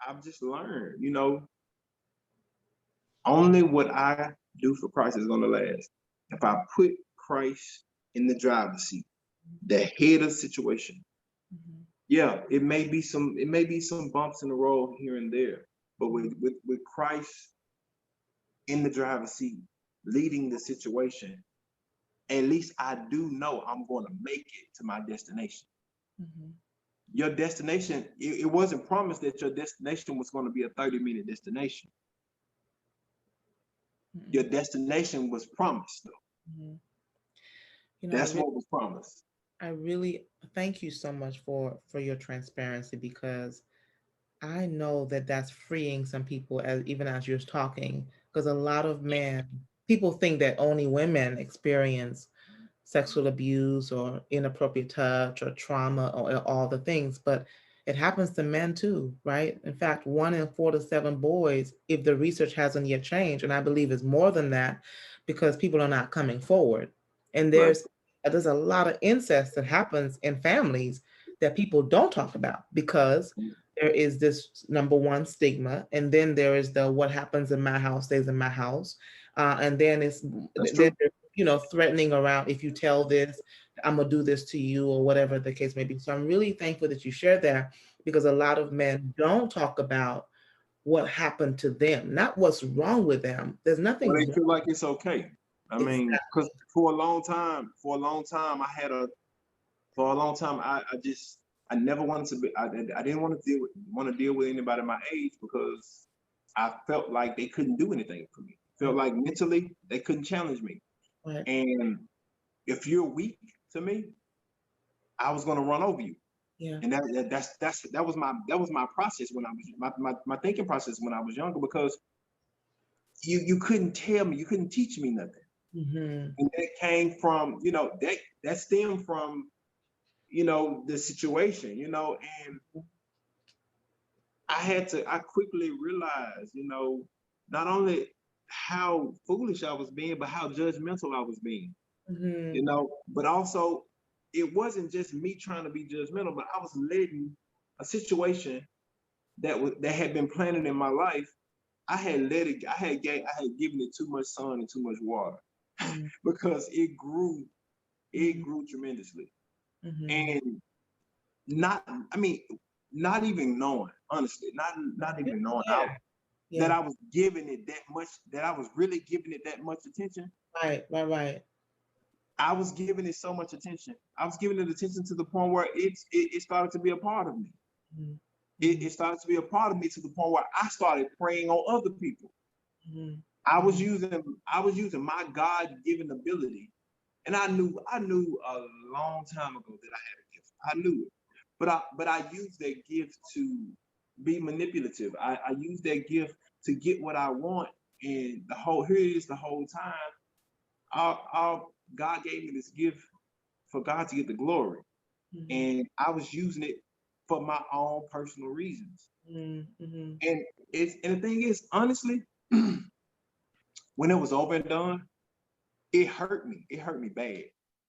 I've just learned, only what I do for Christ is going to last. If I put Christ in the driver's seat, the head of the situation, yeah, it may be some bumps in the road here and there, but with Christ in the driver's seat, leading the situation, at least I do know I'm going to make it to my destination. Your destination, it wasn't promised that your destination was going to be a 30-minute destination. Your destination was promised, though. That's what was promised. I really thank you so much for your transparency, because I know that that's freeing some people, as even as you're talking, because a lot of men, people think that only women experience sexual abuse or inappropriate touch or trauma or all the things, but it happens to men too, right? In fact, 1 in 4 to 7 boys, if the research hasn't yet changed, and I believe it's more than that, because people are not coming forward. And Right. there's a lot of incest that happens in families that people don't talk about, because there is this number one stigma, and then there is the what happens in my house stays in my house, and then That's then true. threatening around, if you tell this, I'm gonna do this to you, or whatever the case may be. So I'm really thankful that you shared that, because a lot of men don't talk about what happened to them, not what's wrong with them. There's Well, nothing they wrong. feel like it's okay. I mean, Exactly. because for a long time, I never wanted to be, I didn't want to deal with anybody my age, because I felt like they couldn't do anything for me. Felt like mentally they couldn't challenge me. Right. And if you're weak to me, I was going to run over you. Yeah. And that was my process when I was my thinking process when I was younger, because you couldn't tell me, you couldn't teach me nothing. Mm-hmm. And that came from, that stemmed from, the situation, and I quickly realized, not only how foolish I was being, but how judgmental I was being, Mm-hmm. but also it wasn't just me trying to be judgmental, but I was letting a situation that had been planted in my life. I had given it too much sun and too much water, because it grew tremendously. Mm-hmm. And not, I mean, not even knowing, honestly, not even knowing Yeah. that Yeah. I was giving it that much, that I was really giving it that much attention. Right. Right. Right. I was giving it so much attention. I was giving it attention to the point where it started to be a part of me. Mm-hmm. It started to be a part of me to the point where I started preying on other people. Mm-hmm. I was using my God-given ability, and I knew a long time ago that I had a gift. I knew it, but I used that gift to be manipulative. I used that gift to get what I want, and here it is the whole time. God gave me this gift for God to get the glory, Mm-hmm. and I was using it for my own personal reasons. Mm-hmm. And the thing is, honestly, when it was over and done, it hurt me. It hurt me bad.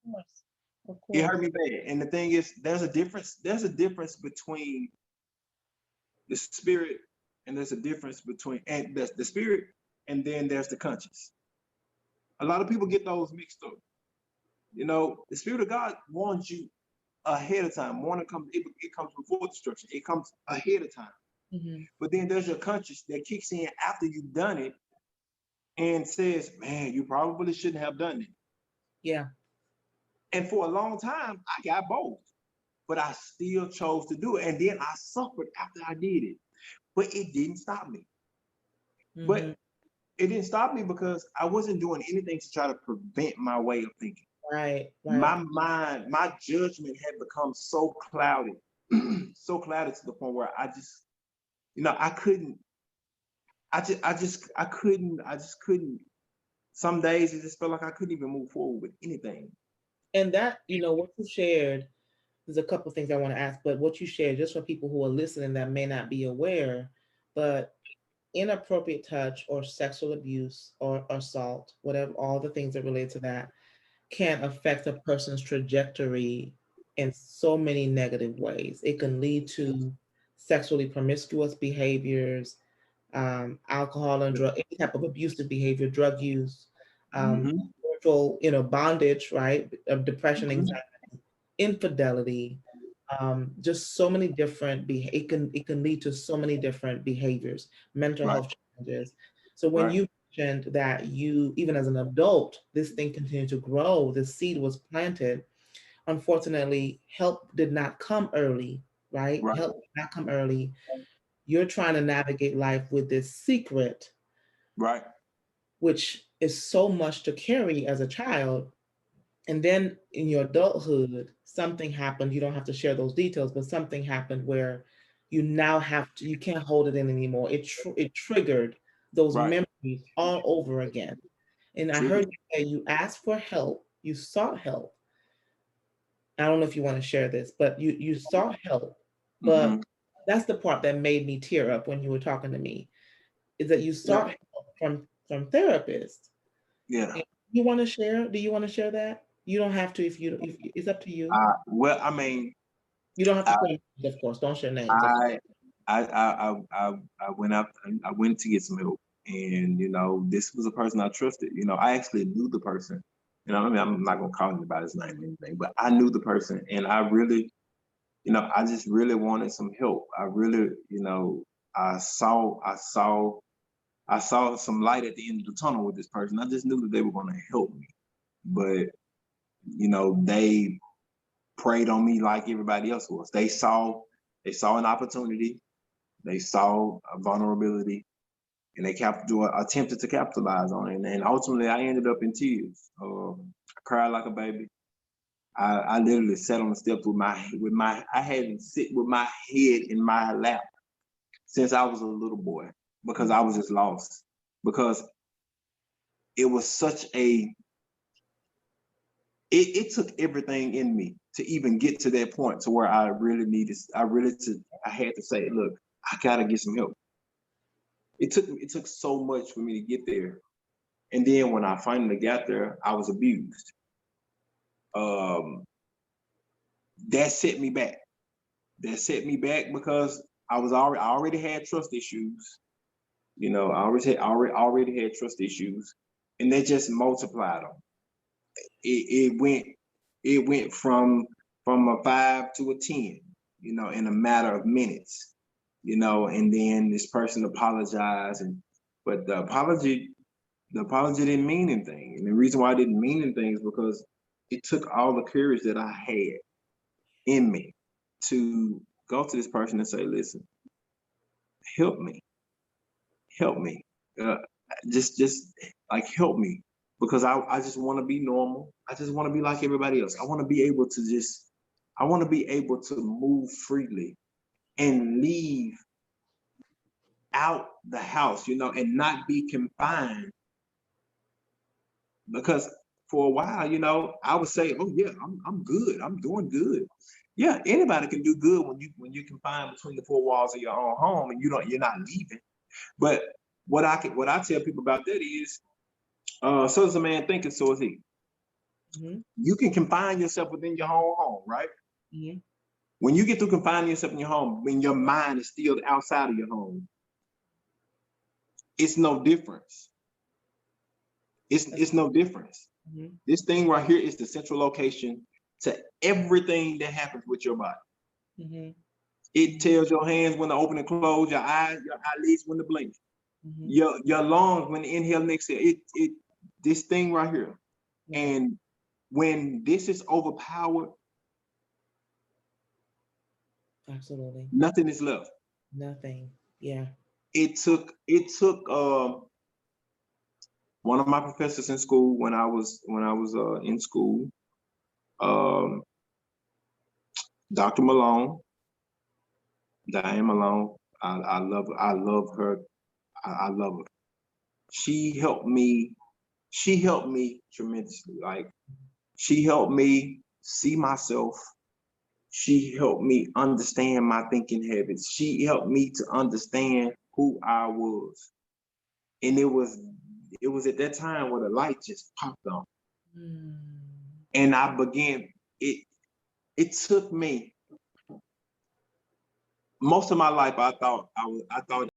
Of course. Of It hurt course. me bad. And the thing is, there's a difference. There's a difference between the spirit, and there's a difference between and the spirit, and then there's the conscience. A lot of people get those mixed up. The spirit of God warns you ahead of time. Warning comes before destruction. It comes ahead of time. Mm-hmm. But then there's your conscience that kicks in after you've done it and says, "Man, you probably shouldn't have done it." Yeah. And for a long time, I got both, but I still chose to do it. And then I suffered after I did it, but it didn't stop me. Mm-hmm. But it didn't stop me because I wasn't doing anything to try to prevent my way of thinking. Right. Right. My mind, my judgment had become so clouded, so clouded to the point where I couldn't, I just couldn't. Some days it just felt like I couldn't even move forward with anything. And that, what you shared, there's a couple of things I want to ask, but what you shared, just for people who are listening that may not be aware, but inappropriate touch or sexual abuse or assault, whatever, all the things that relate to that, can affect a person's trajectory in so many negative ways. It can lead to sexually promiscuous behaviors, alcohol and drug, any type of abusive behavior, drug use, Mm-hmm. spiritual, bondage, right? Of depression, Mm-hmm. anxiety, infidelity, just so many different it can lead to so many different behaviors, mental Right. health challenges. So when Right. you mentioned that you, even as an adult, this thing continued to grow, the seed was planted. Unfortunately, help did not come early, right? Right. Help did not come early. You're trying to navigate life with this secret, Right. which is so much to carry as a child. And then in your adulthood, something happened. You don't have to share those details, but something happened where you now have to, you can't hold it in anymore. It triggered those Right. memories all over again. And I heard Trigger. you say you asked for help, you sought help. I don't know if you want to share this, but you sought help. But Mm-hmm. that's the part that made me tear up when you were talking to me, is that you Yeah. sought help from therapists. Yeah. You want to share? Do you want to share that? You don't have to if it's up to you. Well, I mean, You don't have to I, share names, of course. Don't share names. I, I went out. I went to get some help, and this was a person I trusted. I actually knew the person. I mean, I'm not gonna call him by his name or anything, but I knew the person, and I really, I just really wanted some help. I really, I saw some light at the end of the tunnel with this person. I just knew that they were going to help me, but they preyed on me like everybody else was. They saw an opportunity, they saw a vulnerability, and they attempted to capitalize on it. And ultimately, I ended up in tears. I cried like a baby. I literally sat on the steps I hadn't sit with my head in my lap since I was a little boy, because I was just lost. Because it was such it took everything in me to even get to that point to where I had to say, look, I gotta get some help. It took so much for me to get there. And then when I finally got there, I was abused. That set me back. That set me back because I already had trust issues. I already had trust issues, and they just multiplied them. It went from a 5 to a 10, in a matter of minutes, and then this person apologized, but the apology didn't mean anything. And the reason why it didn't mean anything is because it took all the courage that I had in me to go to this person and say, listen, help me, help me. Uh, just like help me, because I just want to be normal. I just want to be like everybody else. I want to be able to move freely and leave out the house, and not be confined. Because for a while, I would say, oh yeah, I'm good. I'm doing good. Yeah, anybody can do good when you're confined between the four walls of your own home and you're not leaving. But what I tell people about that is, so is a man thinking, so is he. Mm-hmm. You can confine yourself within your own home, right? Mm-hmm. When you get through confining yourself in your home, when your mind is still outside of your home, it's no difference. It's no difference. Mm-hmm. This thing right here is the central location to everything that happens with your body. Mm-hmm. It tells your hands when to open and close, your eyelids when to blink, Mm-hmm. your lungs when to inhale and exhale. This thing right here. Yeah. And when this is overpowered, Absolutely. nothing is left. Nothing. Yeah. It took one of my professors in school when I was in school, um, Dr. Malone, Diane Malone. I love her. I love her. She helped me. She helped me tremendously. Like, she helped me see myself. She helped me understand my thinking habits. She helped me to understand who I was. And it was at that time where the light just popped on. Mm. And I began it took me most of my life I thought